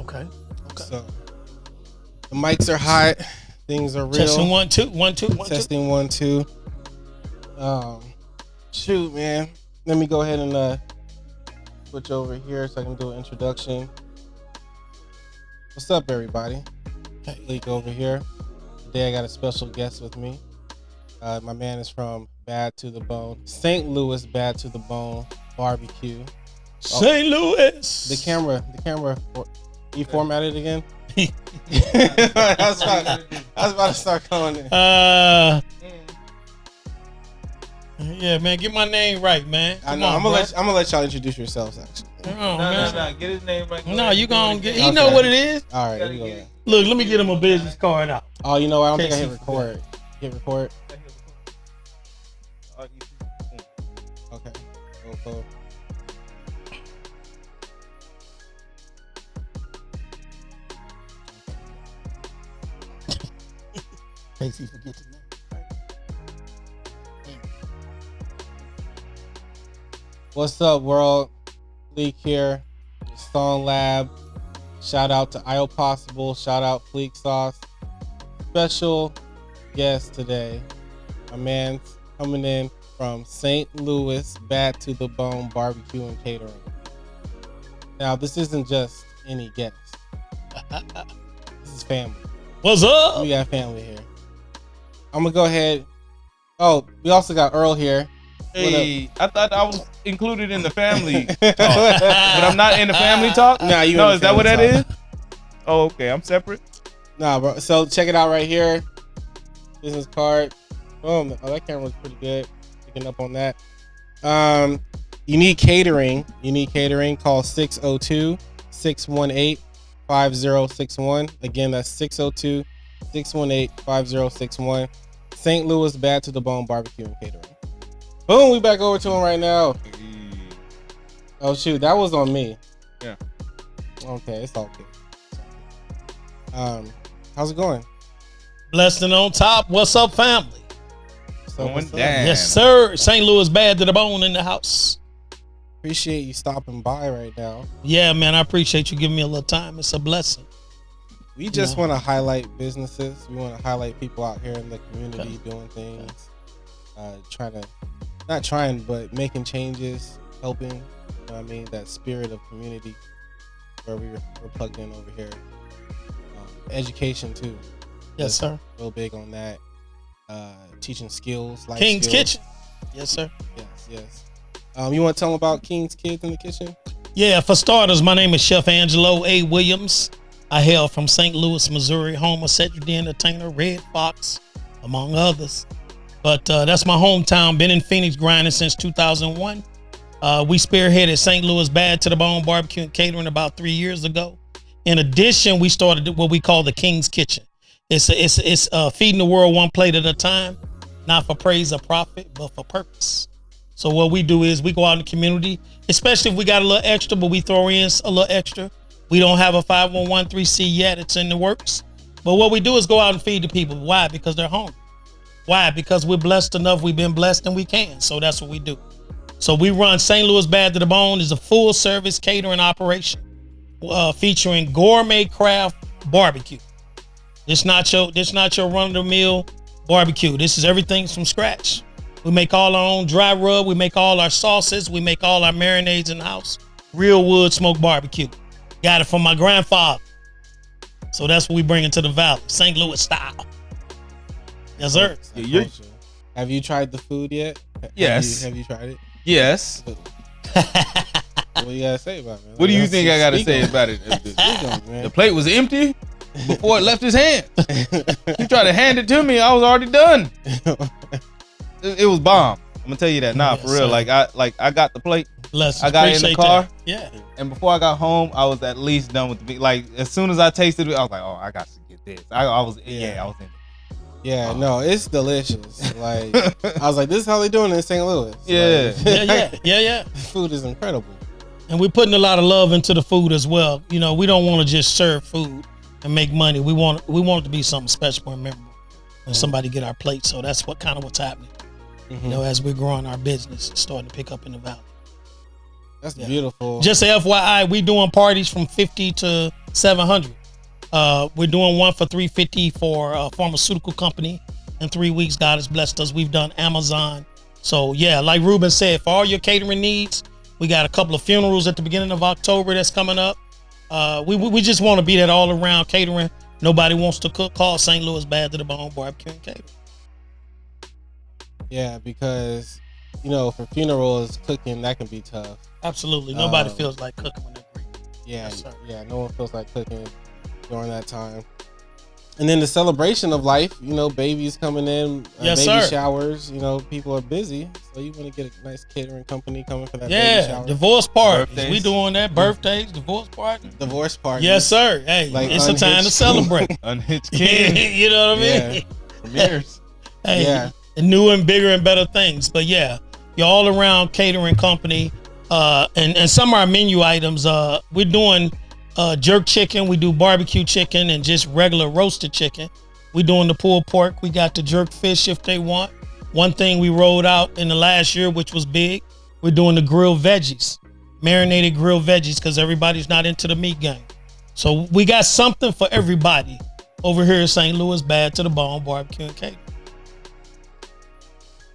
Okay. So the mics are hot. Things are real. Testing 1 2 1 2 1 2. Testing 1 2. Shoot, man. Let me go ahead and switch over here so I can do an introduction. What's up, everybody? Leak over here. Today I got a special guest with me. My man is from Bad to the Bone, St. Louis Bad to the Bone Barbecue. St. Louis. The camera. You formatted again? I was about to start calling it. Yeah, man, get my name right, man. I know. I'm gonna let y'all introduce yourselves. Actually. No, get his name right. No, you gonna get. He know what it is. All right, here we go. Look, let me get him a business card out. Oh, you know what? I don't think I hit record. Hit record. Okay. Cool. Casey, forget the name. What's up, world? Leak here. Song Lab. Shout out to IO Possible. Shout out Fleek Sauce. Special guest today. My man's coming in from St. Louis, Bad to the Bone Barbecue and Catering. Now, this isn't just any guest. This is family. What's up? We got family here. I'm gonna go ahead. Oh, we also got Earl here. Hey, I thought I was included in the family talk, but I'm not in the family talk. Nah, you. No, is that what that is? Oh, okay. I'm separate. Nah, bro. So check it out right here. Business card. Boom. Oh, that camera was pretty good. Picking up on that. You need catering. Call 602-618-5061. Again, that's 602-618-5061. St. Louis Bad to the Bone Barbecue and Catering. Boom, we back over to him right now. Oh shoot, that was on me. Yeah. Okay, it's all good. How's it going? Blessed and on top. What's up, family? Going down. Yes, sir. St. Louis Bad to the Bone in the house. Appreciate you stopping by right now. Yeah, man, I appreciate you giving me a little time. It's a blessing. We just want to highlight businesses. We want to highlight people out here in the community doing things, but making changes, helping. You know what I mean, that spirit of community where we're plugged in over here. Education too. Yes, sir. Real big on that. Teaching skills, life King's skills. Kitchen. Yes, sir. Yes. You want to tell them about King's Kids in the Kitchen? Yeah, for starters, my name is Chef Angelo A. Williams. I hail from St. Louis, Missouri, home of Cedric the Entertainer, Red Fox, among others. But that's my hometown. Been in Phoenix grinding since 2001. We spearheaded St. Louis Bad to the Bone Barbecue and Catering about 3 years ago. In addition, we started what we call the King's Kitchen. It's feeding the world one plate at a time, not for praise or profit, but for purpose. So what we do is we go out in the community, especially if we got a little extra, but we throw in a little extra. We don't have a 501(c) yet. It's in the works. But what we do is go out and feed the people. Why? Because they're hungry. Why? Because we're blessed enough. We've been blessed and we can. So that's what we do. So we run St. Louis Bad to the Bone is a full service catering operation featuring gourmet craft barbecue. This not your run of the mill barbecue. This is everything from scratch. We make all our own dry rub. We make all our sauces. We make all our marinades in the house. Real wood smoked barbecue. Got it from my grandfather. So that's what we bring into the valley, St. Louis style. Yes, sir. Have you tried the food yet? Yes. Have you tried it? Yes. What do you gotta say about it, man? What do you think I gotta say about it? The plate was empty before it left his hand. He tried to hand it to me. I was already done. It was bomb. I'm gonna tell you that. Nah, for real. Like I got the plate. I got it in the car. That. Yeah. And before I got home, I was at least done with the big. Like as soon as I tasted it, I was like, oh, I got to get this. I was in it. Yeah, no, it's delicious. Like I was like, this is how they doing it in St. Louis. Yeah. Like, Yeah. The food is incredible. And we're putting a lot of love into the food as well. You know, we don't want to just serve food and make money. We want it to be something special and memorable when somebody get our plate. So that's what's happening. You know, as we're growing our business, it's starting to pick up in the valley. That's beautiful. Just a FYI, we doing parties from 50 to 700. We're doing one for 350 for a pharmaceutical company. In 3 weeks, God has blessed us. We've done Amazon. So yeah, like Ruben said, for all your catering needs, we got a couple of funerals at the beginning of October that's coming up. We just want to be that all around catering. Nobody wants to cook. Call St. Louis Bad to the Bone Barbecue and Catering. Yeah, because for funerals, cooking that can be tough. Absolutely, nobody feels like cooking when they're grieving. Yeah, Yes, sir. yeah, no one feels like cooking during that time. And then the celebration of life, babies coming in, Yes, baby sir. showers, people are busy. So you want to get a nice catering company coming for that baby Yeah, shower. divorce parties. Birthdays. We doing that. Birthdays, divorce parties. Divorce party. Yes, sir. Hey, Like it's a time to Unhitched. celebrate. Unhitched King. You know what I mean? Yeah. Premieres. Hey, Yeah. new and bigger and better things. But yeah, you're all around catering company. And some of our menu items, we're doing jerk chicken. We do barbecue chicken and just regular roasted chicken. We doing the pulled pork. We got the jerk fish if they want. One thing we rolled out in the last year, which was big, we're doing the grilled veggies, marinated grilled veggies, because everybody's not into the meat game. So we got something for everybody over here in St. Louis, Bad to the Bone Barbecue and Catering.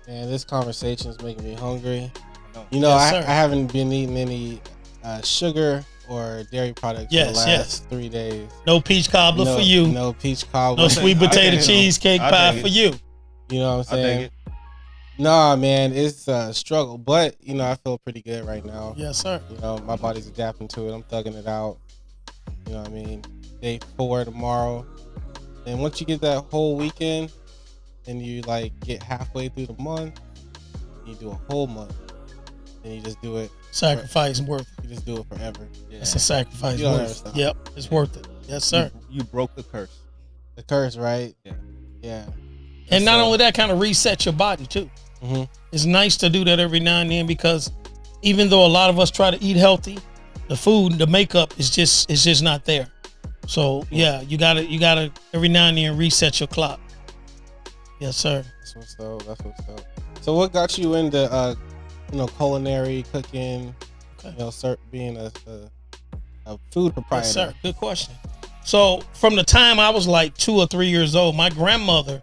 Man, this conversation is making me hungry. Yes, I sir. haven't been eating any sugar or dairy products for the last 3 days. No peach cobbler for you. No peach cobbler. No sweet I potato dig it. cheesecake I pie dig for it. you. You know what I'm I dig saying? it. Nah, man, it's a struggle, but I feel pretty good right now. Yes, sir. My body's adapting to it. I'm thugging it out. You know what I mean? Day 4 tomorrow. And once you get that whole weekend and you get halfway through the month, you do a whole month. And you just do it. Sacrifice worth it. You just do it forever. Yeah. It's a sacrifice You don't worth understand. it. Yep, it's worth it. Yes, sir. You broke the curse. The curse, right? Yeah. Yeah. And not So- only that, kind of reset your body too. Mhm. It's nice to do that every now and then, because even though a lot of us try to eat healthy, the food, the makeup is just not there. So yeah, you gotta every now and then reset your clock. Yes, sir. That's what's up. So what got you into culinary cooking? Okay. Being a food proprietor. Yes, sir. Good question. So from the time I was like 2 or 3 years old, my grandmother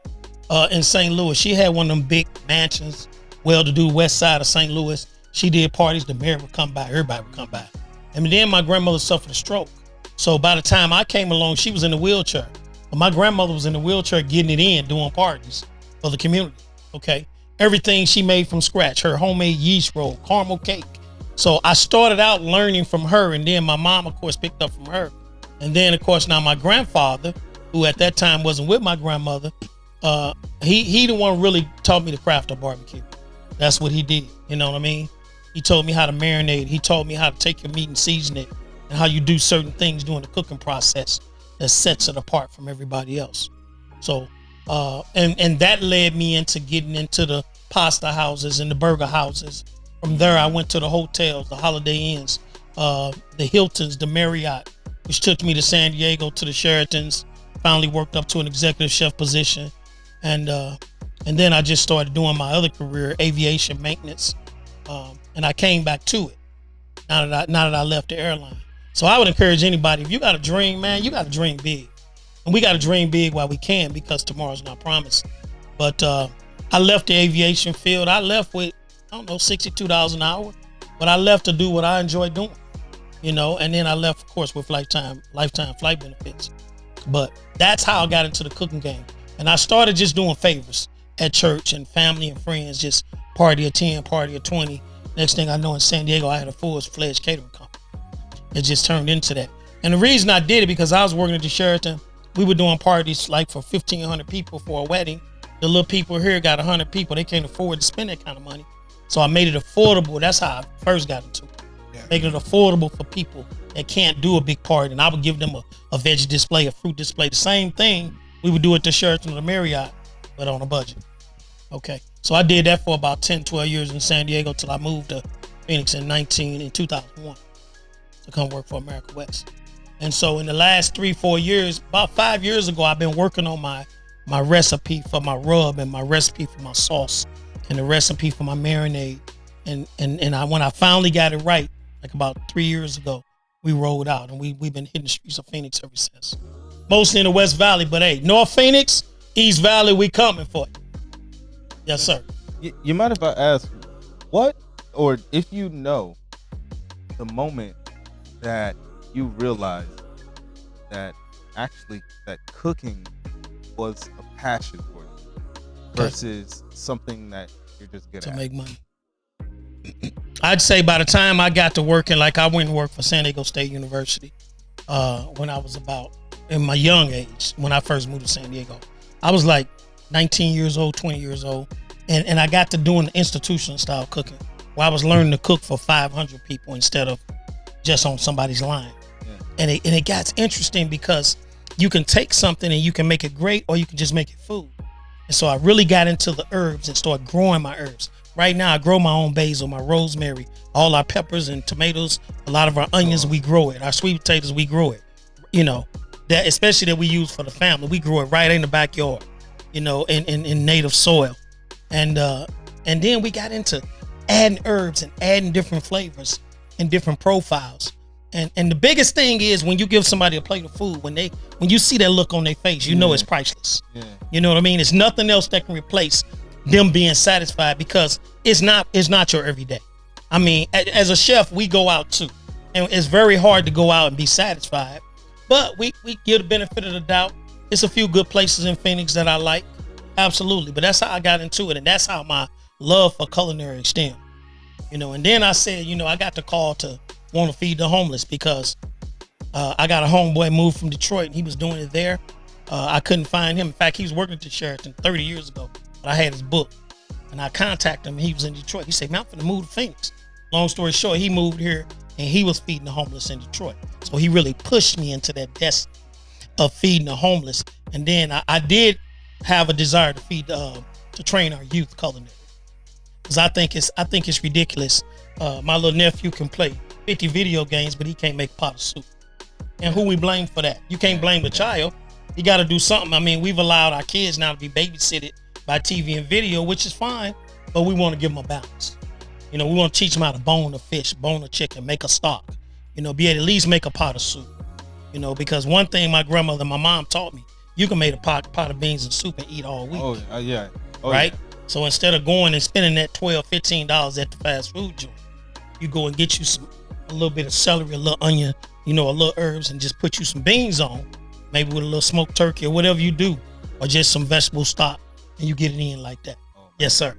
in St. Louis, she had one of them big mansions, well-to-do west side of St. Louis. She did parties. The mayor would come by. Everybody would come by. And then my grandmother suffered a stroke. So by the time I came along, she was in a wheelchair. But my grandmother was in the wheelchair getting it in, doing parties for the community. Okay. Everything she made from scratch, her homemade yeast roll, caramel cake. So I started out learning from her, and then my mom, of course, picked up from her. And then, of course, now my grandfather, who at that time wasn't with my grandmother, he the one really taught me the craft of barbecue. That's what he did. You know what I mean? He told me how to marinate. He told me how to take your meat and season it, and how you do certain things during the cooking process that sets it apart from everybody else. So, and that led me into getting into the pasta houses and the burger houses. From there, I went to the hotels, the Holiday Inns, the Hiltons, the Marriott, which took me to San Diego, to the Sheratons. Finally worked up to an executive chef position, and then I just started doing my other career, aviation maintenance, and I came back to it now that I left the airline. So I would encourage anybody, if you got a dream, man, you got to dream big, and we got to dream big while we can, because tomorrow's not promised. But I left the aviation field. I left with, I don't know, $62 an hour, but I left to do what I enjoy doing, and then I left, of course, with lifetime flight benefits. But that's how I got into the cooking game. And I started just doing favors at church and family and friends, just party of 10, party of 20. Next thing I know, in San Diego, I had a full-fledged catering company. It just turned into that. And the reason I did it, because I was working at the Sheraton. We were doing parties like for 1,500 people for a wedding. The little people here got 100 people. They can't afford to spend that kind of money. So I made it affordable. That's how I first got into it. Yeah. Making it affordable for people that can't do a big party. And I would give them a veggie display, a fruit display. The same thing we would do at the Sheraton or the Marriott, but on a budget. Okay. So I did that for about 10, 12 years in San Diego till I moved to Phoenix in 2001 to come work for America West. And so in the last 3-4 years, about 5 years ago, I've been working on my recipe for my rub, and my recipe for my sauce, and the recipe for my marinade. And when I finally got it right, like about 3 years ago. We rolled out, and we've been hitting the streets of Phoenix ever since. Mostly in the West Valley, but hey, North Phoenix, East Valley, we coming for you. Yes, sir. You mind if I ask what, or if you know, the moment that you realized that actually that cooking was a passion for you versus something that you're just good to at? make money. I'd say by the time I got to working, like I went and worked for San Diego State University when I was about in my young age, when I first moved to San Diego. I was like 19 years old, 20 years old. And I got to doing the institutional style cooking, where I was learning to cook for 500 people instead of just on somebody's line. Yeah. And it got interesting because you can take something and you can make it great, or you can just make it food. And so I really got into the herbs and started growing my herbs. Right now I grow my own basil, my rosemary, all our peppers and tomatoes, a lot of our onions, we grow it. Our sweet potatoes, we grow it. You know, that especially that we use for the family. We grow it right in the backyard, you know, in native soil. And then we got into adding herbs and adding different flavors and different profiles. And the biggest thing is when you give somebody a plate of food, when you see that look on their face, you know it's priceless. Yeah. You know what I mean? It's nothing else that can replace them being satisfied, because it's not your everyday. I mean, as a chef, we go out too, and it's very hard to go out and be satisfied. But we give the benefit of the doubt. It's a few good places in Phoenix that I like. Absolutely. But that's how I got into it. And that's how my love for culinary stemmed. You know, and then I said, you know, I got the call to want to feed the homeless because I got a homeboy moved from Detroit and he was doing it there. I couldn't find him. In fact, he was working at the Sheraton 30 years ago. But I had his book. And I contacted him. He was in Detroit. He said, man, I'm finna move to Phoenix. Long story short, he moved here and he was feeding the homeless in Detroit. So he really pushed me into that destiny of feeding the homeless. And then I did have a desire to feed to train our youth culinary, because I think it's ridiculous. My little nephew can play 50 video games, but he can't make a pot of soup. And who we blame for that? You can't blame the child. You got to do something. I mean, we've allowed our kids now to be babysitted by TV and video, which is fine, but we want to give them a balance. You know, we want to teach them how to bone a fish, bone a chicken, make a stock. You know, be able to at least make a pot of soup. You know, because one thing my grandmother and my mom taught me, you can make a pot of beans and soup and eat all week. Oh, yeah. Right? Yeah. So instead of going and spending that $12, $15 at the fast food joint, you go and get you a little bit of celery, a little onion, you know, a little herbs, and just put you some beans on, maybe with a little smoked turkey or whatever you do, or just some vegetable stock, and you get it in like that. Yes, sir.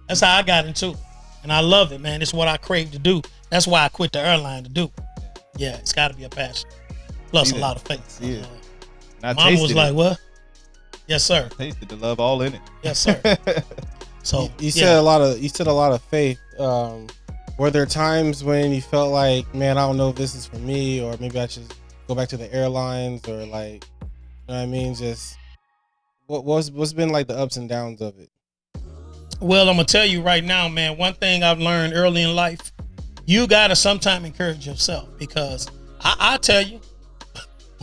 That's how I got into it. And I love it, man. It's what I crave to do. That's why I quit the airline to do it. Yeah, it's got to be a passion. Plus a lot of faith. Yeah. Mama was like, what? Yes, sir. Tasted the love all in it. Yes, sir. So you said a lot of faith. Were there times when you felt like, man, I don't know if this is for me, or maybe I should go back to the airlines, or like, you know what I mean? Just what's been like the ups and downs of it? Well, I'm gonna tell you right now, man. One thing I've learned early in life, you gotta sometimes encourage yourself, because I tell you,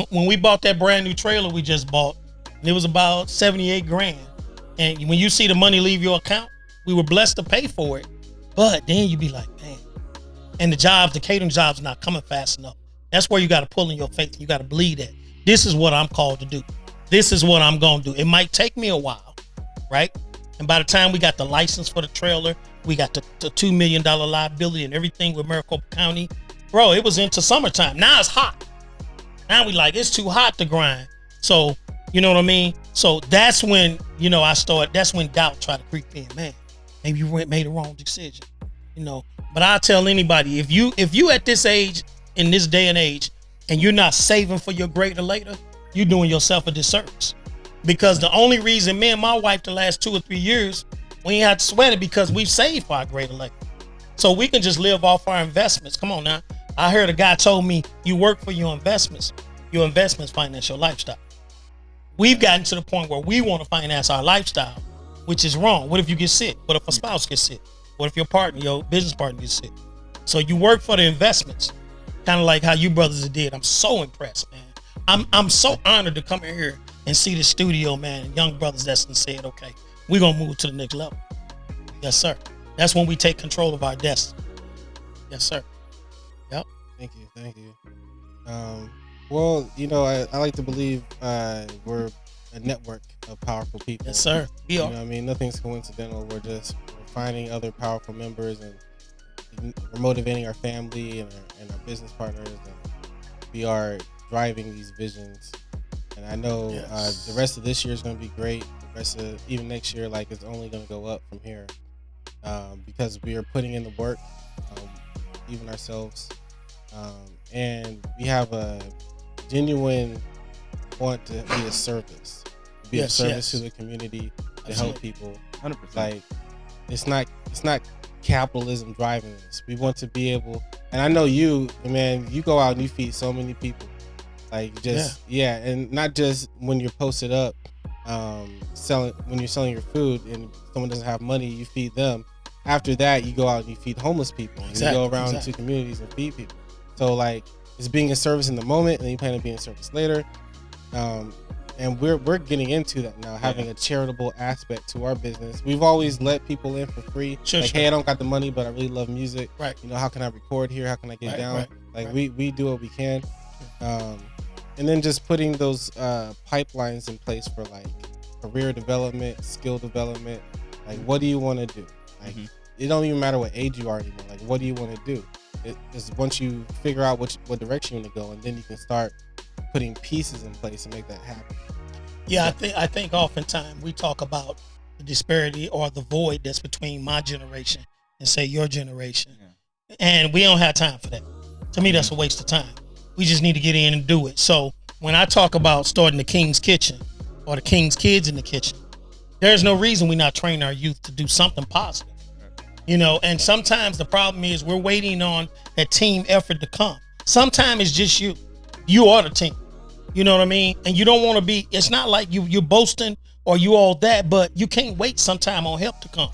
when we bought that brand new trailer we just bought, and it was about 78 grand. And when you see the money leave your account, we were blessed to pay for it. But then you be like, man, and the catering jobs not coming fast enough. That's where you got to pull in your faith. You got to believe that this is what I'm called to do. This is what I'm going to do. It might take me a while, right? And by the time we got the license for the trailer, we got the $2 million liability and everything with Maricopa County. Bro, it was into summertime. Now it's hot. Now we like, it's too hot to grind. So, you know what I mean? So that's when, you know, that's when doubt tried to creep in. Man, maybe you made a wrong decision, you know. But I tell anybody, if you at this age, in this day and age, and you're not saving for your greater later, you're doing yourself a disservice. Because the only reason me and my wife the last 2 or 3 years, we ain't had to sweat it, because we've saved for our greater later. So we can just live off our investments. Come on now. I heard a guy told me, you work for your investments finance your lifestyle. We've gotten to the point where we want to finance our lifestyle, which is wrong. What if you get sick? What if a spouse gets sick? What if your business partner gets sick? So you work for the investments, kind of like how you brothers did. I'm so impressed, man. I'm so honored to come in here and see the studio, man, and young brothers that's said, okay, we're going to move to the next level. Yes, sir. That's when we take control of our destiny. Yes, sir. Thank you. Well, I like to believe we're a network of powerful people. Yes, sir. You know what I mean? Nothing's coincidental. We're finding other powerful members, and we're motivating our family and our business partners, and we are driving these visions. And I know the rest of this year is going to be great. The rest of even next year, like, it's only going to go up from here, because we are putting in the work, even ourselves, and we have a genuine want to be a service, a service to the community, to help people. 100%. Like, it's not capitalism driving us. We want to be able, and I know you go out and you feed so many people. Like, and not just when you're posted up, when you're selling your food and someone doesn't have money, you feed them. After that, you go out and you feed homeless people. And you go around to communities and feed people. So, like, it's being a service in the moment, and then you plan to be in service later. And we're getting into that now, having a charitable aspect to our business. We've always let people in for free. Hey, I don't got the money, but I really love music. Right. How can I record here? How can I get down? We do what we can. And then just putting those pipelines in place for, like, career development, skill development. Like, what do you want to do? Like, it don't even matter what age you are anymore. Like, what do you want to do? It's once you figure out what direction you want to go, and then you can start putting pieces in place to make that happen. Yeah, I think oftentimes we talk about the disparity or the void that's between my generation and, say, your generation. Yeah. And we don't have time for that. To me, that's a waste of time. We just need to get in and do it. So when I talk about starting the King's Kitchen or the King's Kids in the Kitchen, there's no reason we not train our youth to do something positive. And sometimes the problem is we're waiting on that team effort to come. Sometimes it's just you. You are the team. You know what I mean? And you don't want to be, it's not like you're boasting or you all that, but you can't wait sometime on help to come.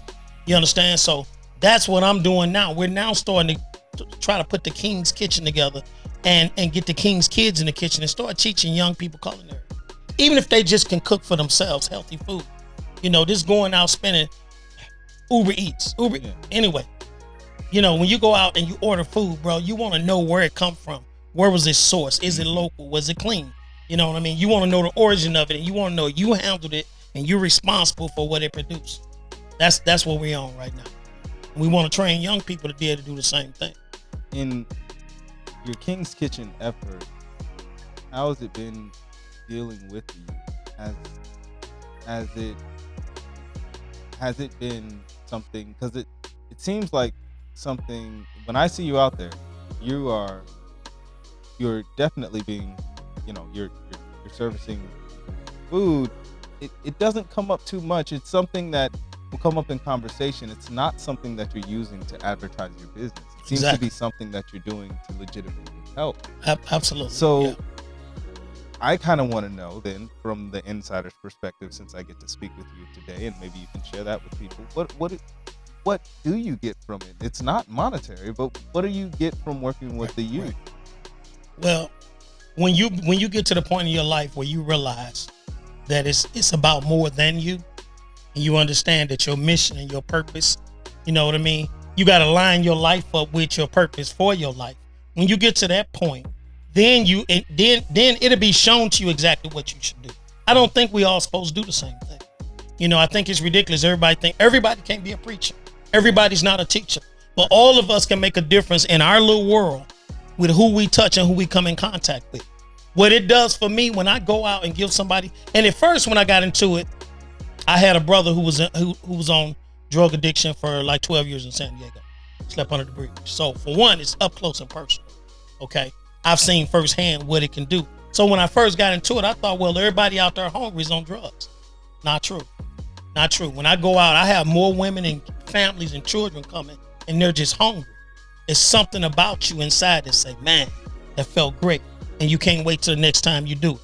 You understand? So that's what I'm doing now. We're now starting to try to put the King's Kitchen together and get the King's Kids in the kitchen and start teaching young people culinary. Even if they just can cook for themselves healthy food. Just going out spending Uber Eats. Anyway, when you go out and you order food, bro, you want to know where it come from. Where was it sourced? Is it local? Was it clean? You know what I mean? You want to know the origin of it, and you want to know you handled it and you're responsible for what it produced. That's what we're on right now. We want to train young people to be able to do the same thing. In your King's Kitchen effort, how has it been dealing with you? Has it been something, because it seems like something, when I see you out there, you're definitely being, you're servicing food. It doesn't come up too much. It's something that will come up in conversation. It's not something that you're using to advertise your business. It seems to be something that you're doing to legitimately help. Absolutely. So I kind of want to know then, from the insider's perspective, since I get to speak with you today, and maybe you can share that with people, what do you get from it? It's not monetary, but what do you get from working with the youth? Right. Well, when you get to the point in your life where you realize that it's about more than you, and you understand that your mission and your purpose, you know what I mean? You got to line your life up with your purpose for your life. When you get to that point, then it'll be shown to you exactly what you should do. I don't think we all supposed to do the same thing. I think it's ridiculous. Everybody can't be a preacher. Everybody's not a teacher. But all of us can make a difference in our little world with who we touch and who we come in contact with. What it does for me when I go out and give somebody, and at first when I got into it, I had a brother who was on drug addiction for like 12 years in San Diego. Slept under the bridge. So for one, it's up close and personal. Okay. I've seen firsthand what it can do. So when I first got into it, I thought, well, everybody out there hungry is on drugs. Not true. Not true. When I go out, I have more women and families and children coming, and they're just hungry. It's something about you inside that say, man, that felt great. And you can't wait till the next time you do it.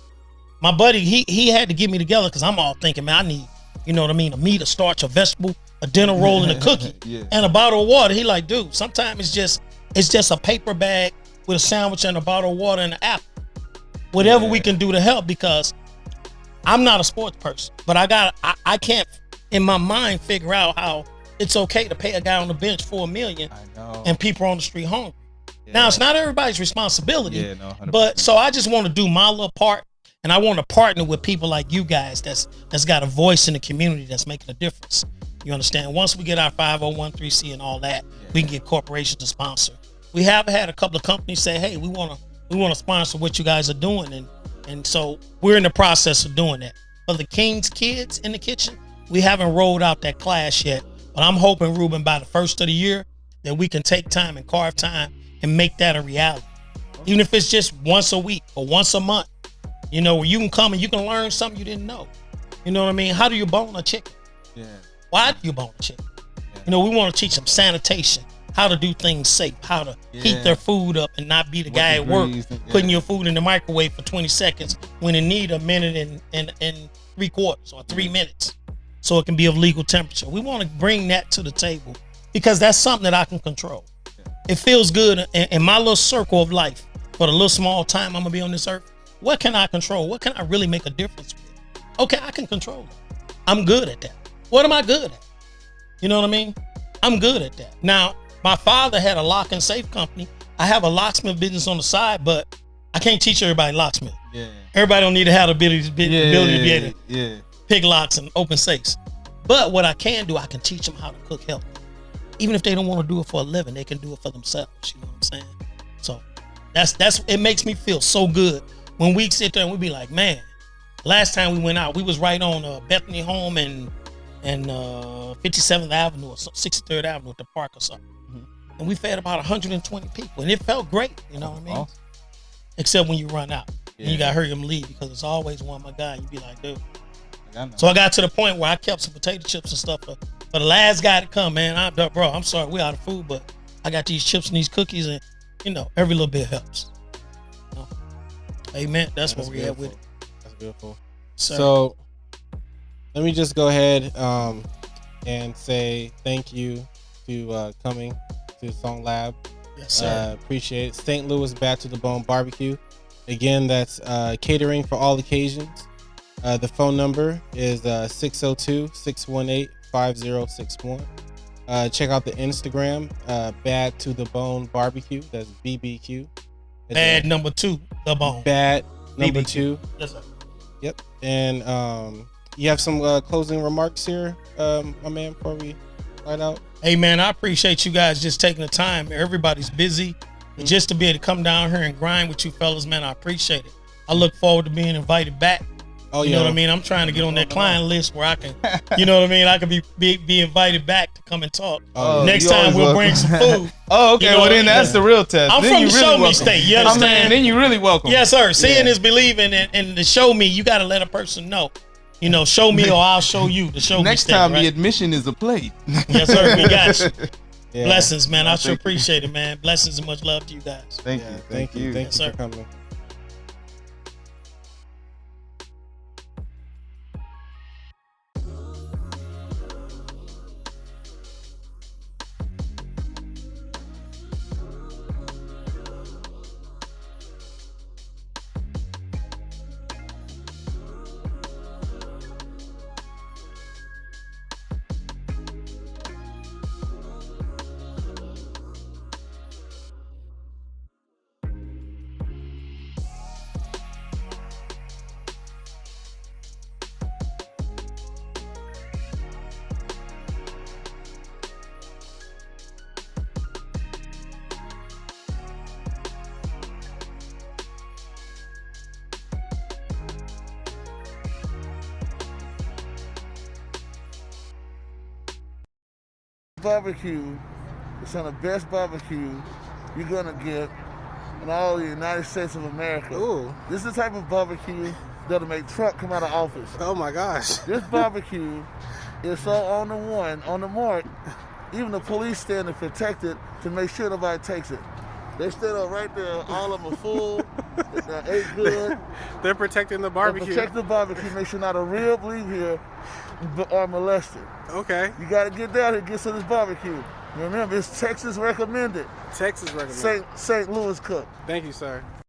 My buddy, he had to get me together because I'm all thinking, man, I need, a meat, a starch, a vegetable, a dinner roll, and a cookie, and a bottle of water. He like, dude, sometimes it's just a paper bag with a sandwich and a bottle of water and an apple. Whatever we can do to help, because I'm not a sports person, but I can't in my mind figure out how it's okay to pay a guy on the bench $4 million and people on the street hungry. Now it's not everybody's responsibility. Yeah, no, 100%. But so I just want to do my little part, and I want to partner with people like you guys that's got a voice in the community that's making a difference. You understand? Once we get our 501(c) and all that, we can get corporations to sponsor. We have had a couple of companies say, "Hey, we want to sponsor what you guys are doing," and so we're in the process of doing that. For the King's Kids in the Kitchen, we haven't rolled out that class yet, but I'm hoping, Ruben, by the first of the year, that we can take time and carve time and make that a reality. Even if it's just once a week or once a month, you know, where you can come and you can learn something you didn't know. You know what I mean? How do you bone a chicken? Yeah. Why do you bone a chicken? Yeah. You know, we want to teach them sanitation, how to do things safe, how to heat their food up and not be the guy at work putting your food in the microwave for 20 seconds when it need a minute and 3/4 or 3 minutes so it can be of legal temperature. We want to bring that to the table because that's something that I can control. It feels good in my little circle of life for the little small time I'm gonna be on this earth. What can I control? What can I really make a difference with? Okay, I can control it. I'm good at that. What am I good at? You know what I mean? I'm good at that. Now, my father had a lock and safe company. I have a locksmith business on the side, but I can't teach everybody locksmith. Yeah. Everybody don't need to have the ability to be able to pick locks and open safes. But what I can do, I can teach them how to cook healthy. Even if they don't want to do it for a living, they can do it for themselves. You know what I'm saying? So that's it makes me feel so good when we sit there and we be like, man, last time we went out, we was right on Bethany Home and 57th Avenue or 63rd Avenue at the park or something. Mm-hmm. And we fed about 120 people and it felt great. You know what I mean? Awesome. Except when you run out and you got to hurry them leave because it's always one my guy. You be like, dude. So I got to the point where I kept some potato chips and stuff for the last guy to come, man. I'm sorry, we out of food, but I got these chips and these cookies, and you know, every little bit helps. You know? Amen. That's where we at with it. That's beautiful. So let me just go ahead and say thank you to coming to Song Lab. Yes, sir. Appreciate it. St. Louis Back to the Bone Barbecue. Again, that's catering for all occasions. The phone number is 602-618-5061. Check out the Instagram, Bad to the Bone Barbecue. That's BBQ. Bad number 2, the bone. Bad number BBQ. 2. Yes, sir. Yep. And you have some closing remarks here, my man, before we light out? Hey, man, I appreciate you guys just taking the time. Everybody's busy. But just to be able to come down here and grind with you fellas, man, I appreciate it. I look forward to being invited back. Oh, you know what I mean? I'm trying to get on that client list where I can, you know what I mean? I can be invited back to come and talk. Next time we'll bring some food. Oh, okay. You know, well, then that's the real test. I'm then from the show me state. You understand? I mean, then you really welcome. Yes, sir. Seeing is believing, and to show me, you got to let a person know. You know, show me or I'll show you. The show me next state, time right? The admission is a plate. Yes, sir. We got you. Yeah. Blessings, man. I sure appreciate it, man. Blessings and much love to you guys. Thank you. Thank you. Thank you for coming. Barbecue is some of the best barbecue you're gonna get in all the United States of America. Ooh. This is the type of barbecue that'll make Trump come out of office. Oh my gosh. This barbecue is so on the mark, even the police stand to protect it to make sure nobody takes it. They stand up right there, all of them are full, they ate good. They're protecting the barbecue. They protect the barbecue, make sure not a rib leave here or molested. Okay. You gotta get down here and get some of this barbecue. Remember, it's Texas recommended. Texas recommended. St. Louis cook. Thank you, sir.